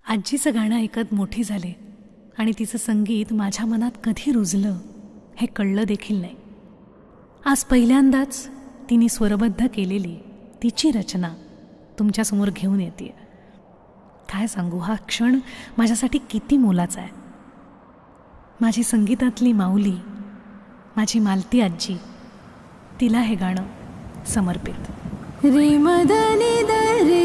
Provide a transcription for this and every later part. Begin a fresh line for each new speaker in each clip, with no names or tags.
आजीचं गाणं ऐकत मोठी झाले आणि तिचं संगीत माझ्या मनात कधी रुजलं हे कळलं देखील नाही. आज पहिल्यांदाच तिने स्वरबद्ध केलेली तिची रचना तुमच्यासमोर घेऊन येते. काय सांगू, हा क्षण माझ्यासाठी किती मोलाचा आहे. माझी संगीतातली माऊली, माझी मालती आजी, तिला हे गाणं समर्पित.
रे मदनी दरे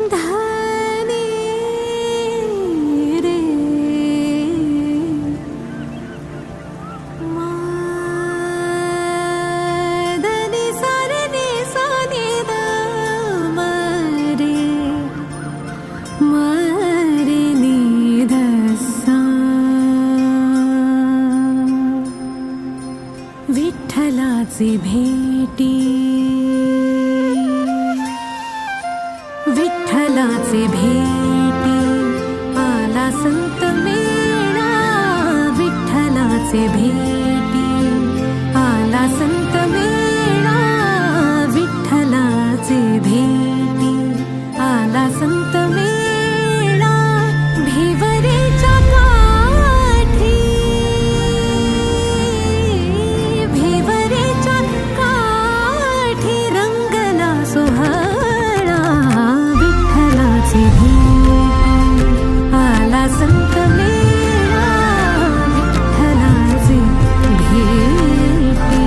धानी रे मादनी सारे ने सानी दा मरे मरे नी धसा विठ्ठलाचे भेटी विठ्ठलाचे भेटी आला संत मेळा विठ्ठलाचे भेटी आला संत मेळा विठ्ठलाचे भेटी आला संत मेळा भिवरेच्या काठी भिवरेच्या काठी रंगला सोहळा विठ्ठलाची भेटी आला संत मेळा विठ्ठलाची भेटी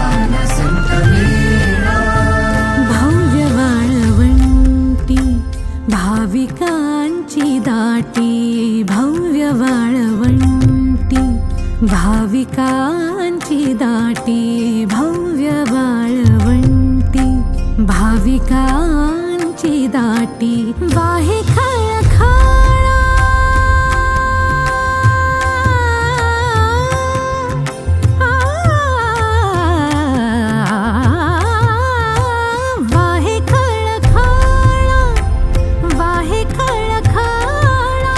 आला संत मेळा भव्य वाळवंटी भाविकांची दाटी भव्य वाळवंटी भाविकांची दाटी भव्य वाळवंटी भाविकांची दाटी वाहे खळखळा वाहे खळखळा वाहे खळखळा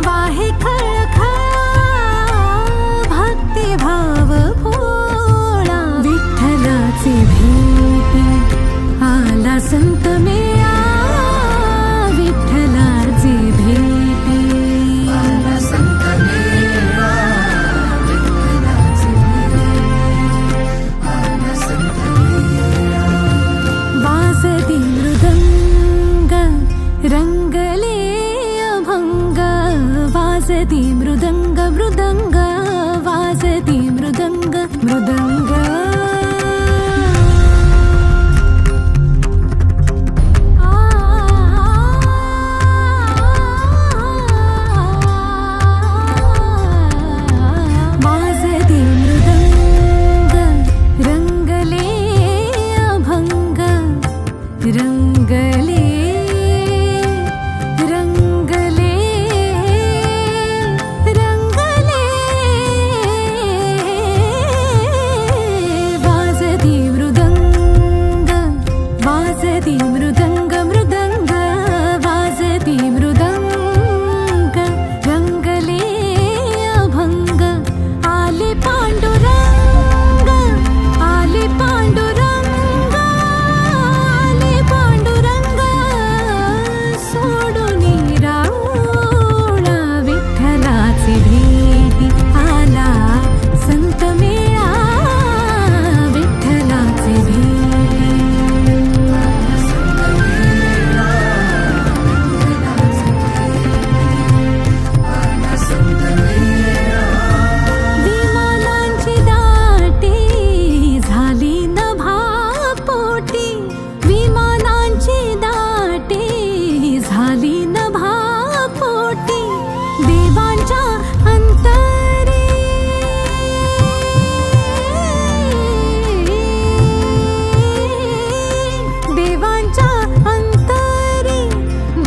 वाहे खळखळा भक्तिभाव भोळा विठ्ठलाची भेटी आला संत मेळा विठ्ठलाची भेटी आला संत मेळा विठ्ठलाची आला संत मेळा वाजती मृदंग रंगले अभंग वाजती मृदंग मृदंग वाजती मृदंग मृदंग वाजती मृदंग रंगले अभंग रंगले रंगले रंगले वाजती मृदंग वाजती मृदंग मृदंग वाजती मृदंग रंगले अभंग आले पांडुरंग आले पांडुरंग आले पांडुरंग सोडून राऊळा विठ्ठलाची भेटी आला संत मेळा विठ्ठलाची भेटी आला संत मेळा आला संत मेळा विमानांची दाटी झाली नभापोटी विमानांची दाटी झाली नभापोटी देवांच्या अंतरी देवांच्या अंतरी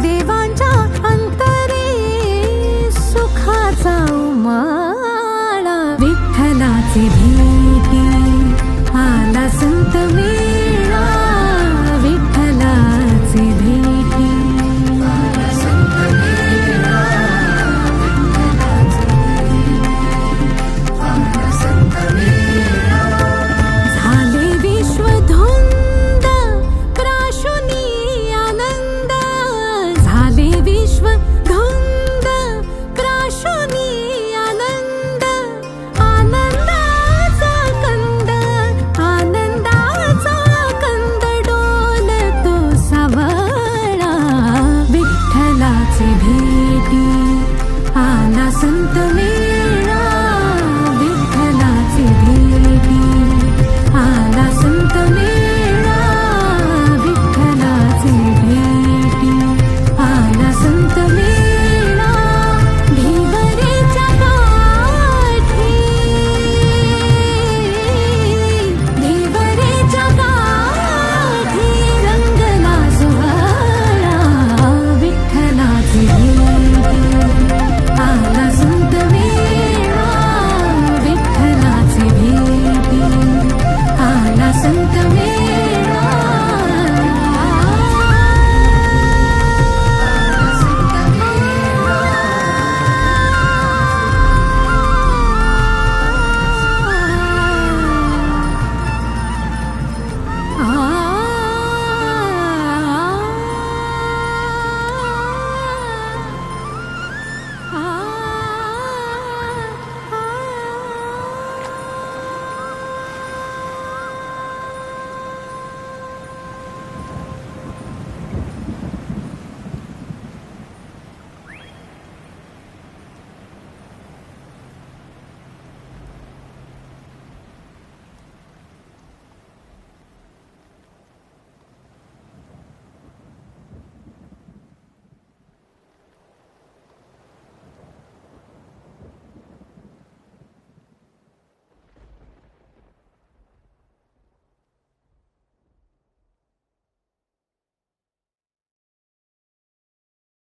देवांच्या अंतरी सुखाचा उमाळा विठ्ठलाची भेटी आला संत मेळा